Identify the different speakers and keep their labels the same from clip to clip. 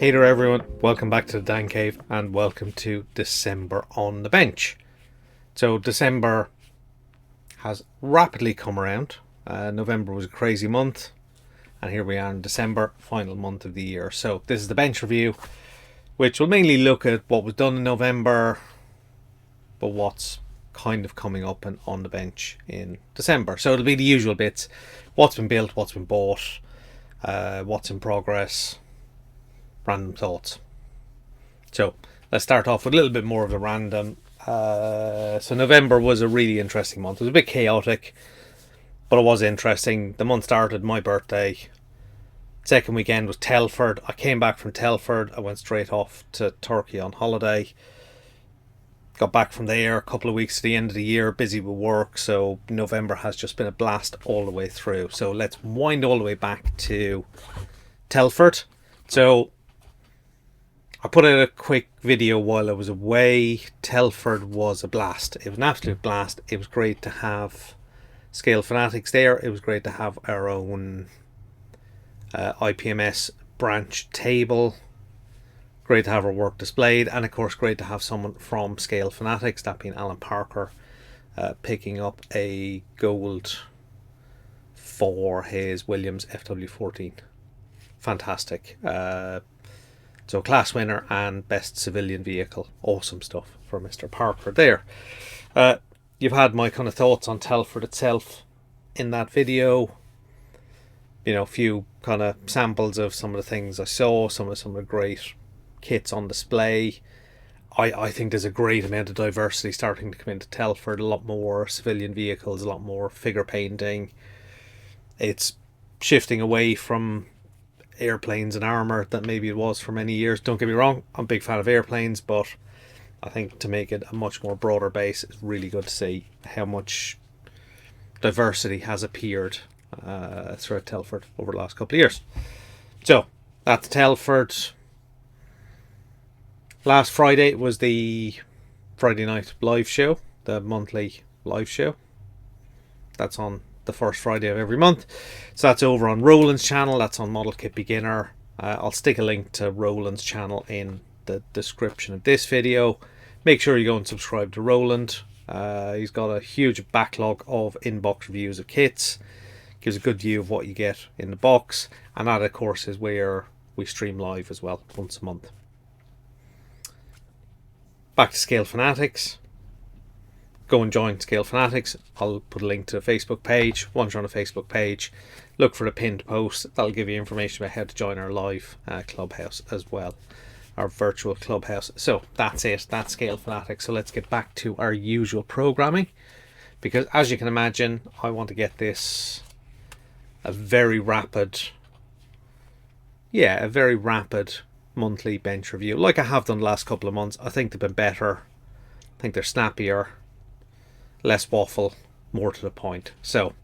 Speaker 1: Hey there everyone, welcome back to the Dan Cave and welcome to December on the Bench. So December has rapidly come around. November was a crazy month and here we are in December, final month of the year. So this is the bench review, which will mainly look at what was done in November, but what's kind of coming up and on the bench in December. So it'll be the usual bits: what's been built, what's been bought, what's in progress, random thoughts. So let's start off with a little bit more of the random. So November was a really interesting month. It was a bit chaotic, but it was interesting. The month started my birthday. Second weekend was Telford. I came back from Telford. I went straight off to Turkey on holiday. Got back from there a couple of weeks to the end of the year, busy with work. So November has just been a blast all the way through. So let's wind all the way back to Telford. So I put out a quick video while I was away. Telford was a blast. It was an absolute blast. It was great to have Scale Fanatics there. It was great to have our own IPMS branch table. Great to have our work displayed. And of course, great to have someone from Scale Fanatics, that being Alan Parker, picking up a gold for his Williams FW14. Fantastic. So class winner and best civilian vehicle. Awesome stuff for Mr. Parker there. You've had my kind of thoughts on Telford itself in that video. You know, a few kind of samples of some of the things I saw, some of the great kits on display. I think there's a great amount of diversity starting to come into Telford. A lot more civilian vehicles, a lot more figure painting. It's shifting away from airplanes and armour that maybe it was for many years. Don't get me wrong, I'm a big fan of airplanes, but I think to make it a much more broader base, it's really good to see how much diversity has appeared throughout Telford over the last couple of years. So that's Telford. Last Friday was the Friday night live show, the monthly live show. That's on the first Friday of every month. So that's over on Roland's channel. That's on Model Kit Beginner. I'll stick a link to Roland's channel in the description of this video. Make sure you go and subscribe to Roland. He's got a huge backlog of in-box reviews of kits. Gives a good view of what you get in the box. And that, of course, is where we stream live as well, once a month. Back to Scale Fanatics. Go and join Scale Fanatics. I'll put a link to the Facebook page. Once you're on the Facebook page, look for the pinned post. That'll give you information about how to join our live clubhouse as well, our virtual clubhouse. So that's it. That's Scale Fanatics. So let's get back to our usual programming, because as you can imagine, I want to get this a very rapid monthly bench review, like I have done the last couple of months. I think they've been better. I think they're snappier, less waffle, more to the point. So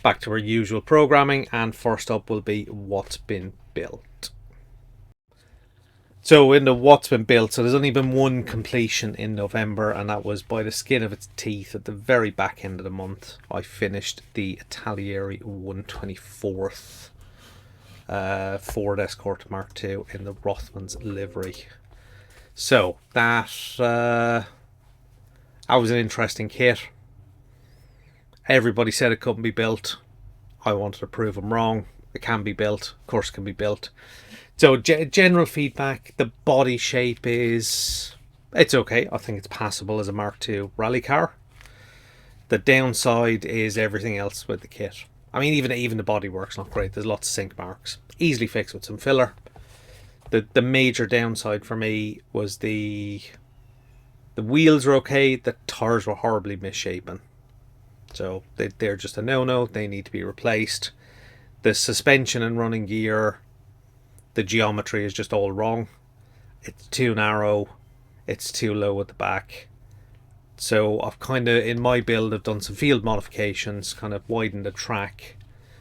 Speaker 1: back to our usual programming, and first up will be what's been built. So in the what's been built, so there's only been one completion in November, and that was by the skin of its teeth at the very back end of the month. I finished the Italieri 124th Ford Escort Mark II in the Rothmans livery. So that was an interesting kit. Everybody said it couldn't be built. I wanted to prove them wrong. It can be built. Of course it can be built. So general feedback, the body shape it's okay. I think it's passable as a Mark II rally car. The downside is everything else with the kit. I mean, even the bodywork's not great. There's lots of sink marks. Easily fixed with some filler. The major downside for me was the wheels are okay. The tires were horribly misshapen. So they're just a no-no. They need to be replaced. The suspension and running gear, the geometry is just all wrong. It's too narrow. It's too low at the back. So I've kind of, in my build, I've done some field modifications, kind of widened the track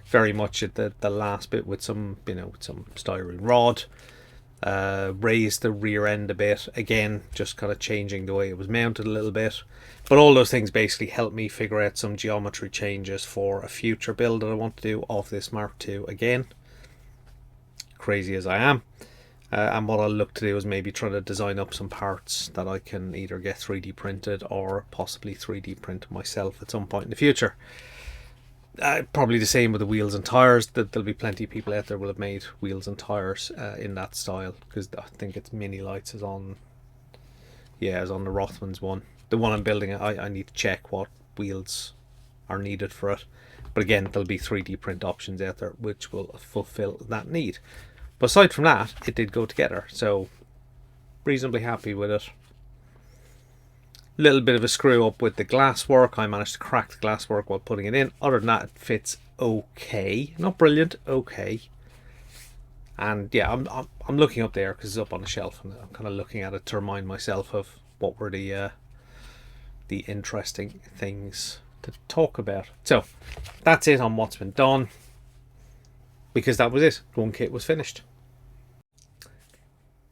Speaker 1: very much at the last bit with some, with some styrene rod. Raised the rear end a bit, again just kind of changing the way it was mounted a little bit, but all those things basically helped me figure out some geometry changes for a future build that I want to do of this Mark II again, crazy as I am. And what I'll look to do is maybe try to design up some parts that I can either get 3D printed or possibly 3D print myself at some point in the future. Probably the same with the wheels and tires. There'll be plenty of people out there will have made wheels and tires in that style, because I think it's Mini Lights is on. Yeah, is on the Rothmans one. The one I'm building, I need to check what wheels are needed for it. But again, there'll be 3D print options out there which will fulfill that need. But aside from that, it did go together, so reasonably happy with it. Little bit of a screw up with the glasswork. I managed to crack the glasswork while putting it in. Other than that, it fits okay. Not brilliant, okay. And yeah, I'm looking up there because it's up on the shelf, and I'm kind of looking at it to remind myself of what were the interesting things to talk about. So that's it on what's been done, because that was it. One kit was finished.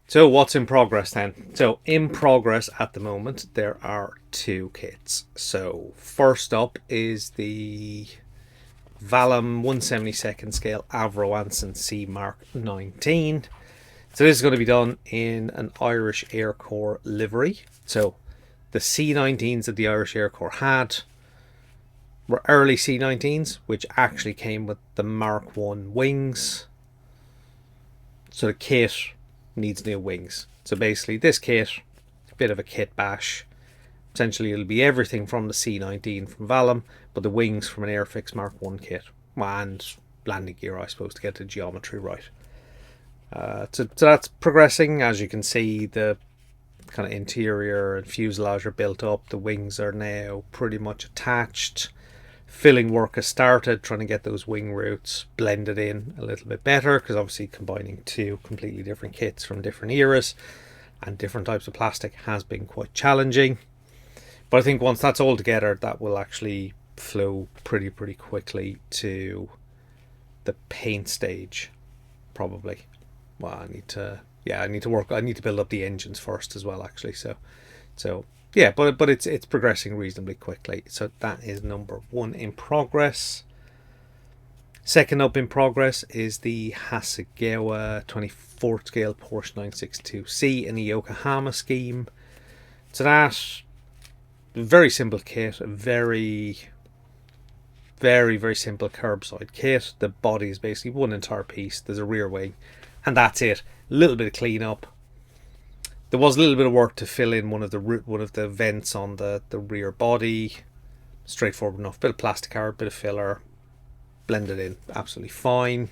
Speaker 1: So what's in progress then? So in progress at the moment there are 2 kits. So first up is the Vallum 1/72 scale Avro Anson C Mark 19. So this is going to be done in an Irish Air Corps livery. So the C19s that the Irish Air Corps had were early C19s, which actually came with the Mark 1 wings. So the kit needs new wings. So basically this kit, a bit of a kit bash. Essentially it'll be everything from the C19 from Vallum, but the wings from an Airfix Mark 1 kit. And landing gear, I suppose, to get the geometry right. So that's progressing. As you can see, the kind of interior and fuselage are built up. The wings are now pretty much attached. Filling work has started, trying to get those wing roots blended in a little bit better, because obviously combining 2 completely different kits from different eras and different types of plastic has been quite challenging. But I think once that's all together, that will actually flow pretty quickly to the paint stage, probably. Well, I need to build up the engines first as well, actually. So yeah, but it's progressing reasonably quickly. So that is number 1 in progress. Second up in progress is the Hasegawa 24th scale Porsche 962C in the Yokohama scheme. So that very simple kit, very simple curbside kit. The body is basically one entire piece. There's a rear wing, and that's it. A little bit of cleanup. There was a little bit of work to fill in one of the vents on the rear body. Straightforward enough. Bit of plastic art, bit of filler, blended in absolutely fine.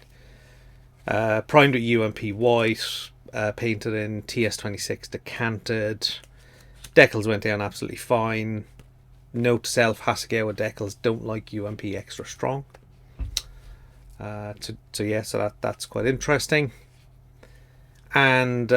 Speaker 1: Primed with UMP white, painted in TS26 decanted. Decals went down absolutely fine. Note to self: Hasegawa decals don't like UMP extra strong. So that's quite interesting. And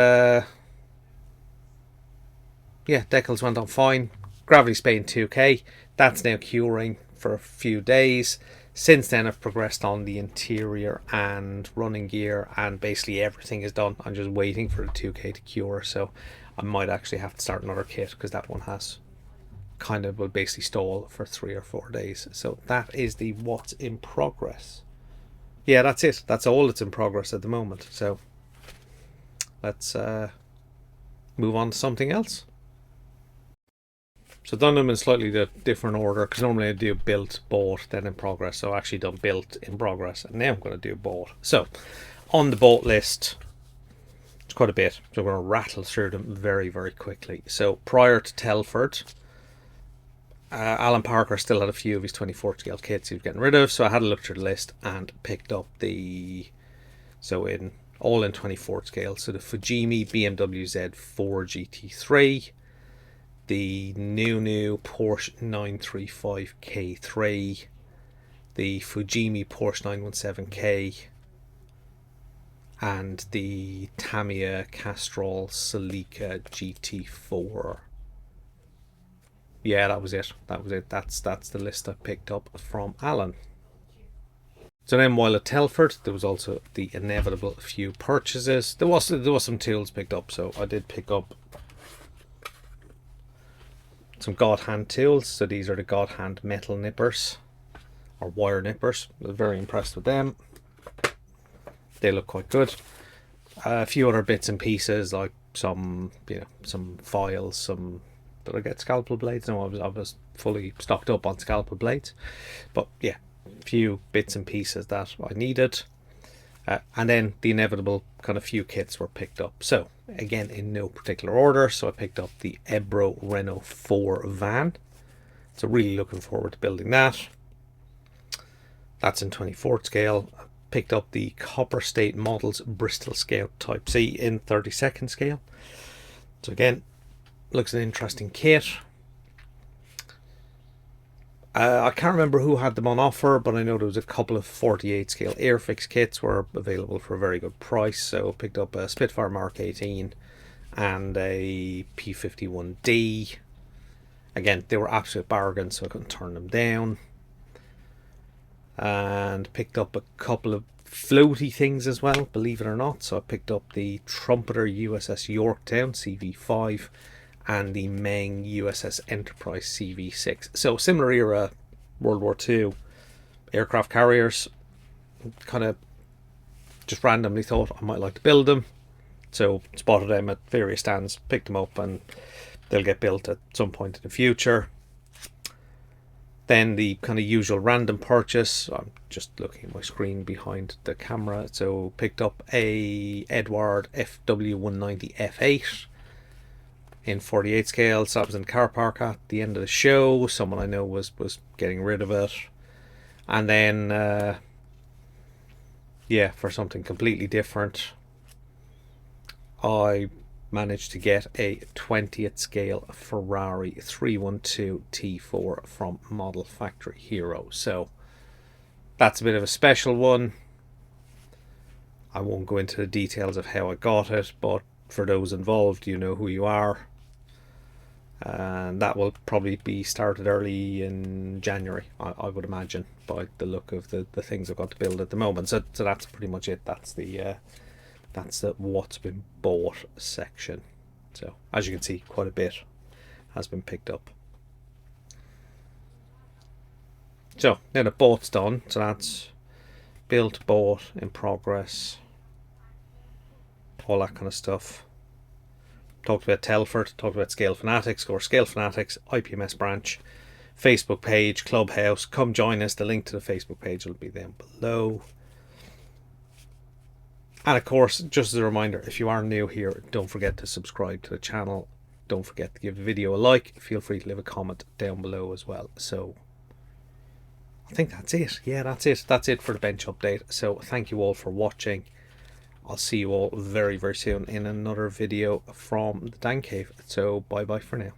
Speaker 1: yeah, decals went on fine. Gravity Spain 2K, that's now curing for a few days. Since then I've progressed on the interior and running gear, and basically everything is done. I'm just waiting for the 2K to cure, so I might actually have to start another kit, because that one will basically stall for 3 or 4 days. So that is the what's in progress. Yeah, that's it. That's all that's in progress at the moment. So let's move on to something else. So done them in slightly different order, because normally I do built, bought, then in progress. So I've actually done built, in progress, and now I'm going to do bought. So on the bought list, it's quite a bit. So we're going to rattle through them very quickly. So prior to Telford, Alan Parker still had a few of his 24th scale kits he was getting rid of. So I had a look through the list and picked up all in 24th scale. So the Fujimi BMW Z4 GT3, the new Porsche 935 K3, the Fujimi Porsche 917K, and the Tamiya Castrol Celica GT4. Yeah, that was it. That's the list I picked up from Alan. So then, while at Telford, there was also the inevitable few purchases. There was some tools picked up. So I did pick up some God Hand tools. So these are the God Hand metal nippers, or wire nippers. I was very impressed with them. They look quite good. A few other bits and pieces, like some, some files, some. Did I get scalpel blades? No, I was fully stocked up on scalpel blades. But yeah, a few bits and pieces that I needed. And then the inevitable kind of few kits were picked up. So again, in no particular order. So I picked up the Ebro Renault 4 van. So really looking forward to building that. That's in 24th scale. I picked up the Copper State Models Bristol Scout Type C in 32nd scale. So again, looks an interesting kit. I can't remember who had them on offer, but I know there was a couple of 48 scale Airfix kits were available for a very good price. So I picked up a Spitfire Mark 18 and a P51D. Again, they were absolute bargains, so I couldn't turn them down. And picked up a couple of floaty things as well, believe it or not. So I picked up the Trumpeter USS Yorktown CV5 and the Meng USS Enterprise CV6. So similar era World War II aircraft carriers. Kind of just randomly thought I might like to build them. So spotted them at various stands, picked them up, and they'll get built at some point in the future. Then the kind of usual random purchase. I'm just looking at my screen behind the camera. So picked up a Edward FW190 F8 in 48 scale. So that was in the car park at the end of the show. Someone I know was getting rid of it. And then, yeah, for something completely different, I managed to get a 20th scale Ferrari 312 T4 from Model Factory Hero. So that's a bit of a special one. I won't go into the details of how I got it, but for those involved, you know who you are. And that will probably be started early in January, I would imagine, by the look of the things I've got to build at the moment. So that's pretty much it. That's the what's been bought section. So as you can see, quite a bit has been picked up. So now the boat's done. So that's built, bought, in progress, all that kind of stuff. Talked about Telford, talked about Scale Fanatics, or Scale Fanatics IPMS branch, Facebook page, Clubhouse. Come join us. The link to the Facebook page will be down below. And of course, just as a reminder, if you are new here, don't forget to subscribe to the channel. Don't forget to give the video a like. Feel free to leave a comment down below as well. So I think that's it. Yeah, that's it. That's it for the bench update. So thank you all for watching. I'll see you all very, very soon in another video from the Dan Cave. So bye bye for now.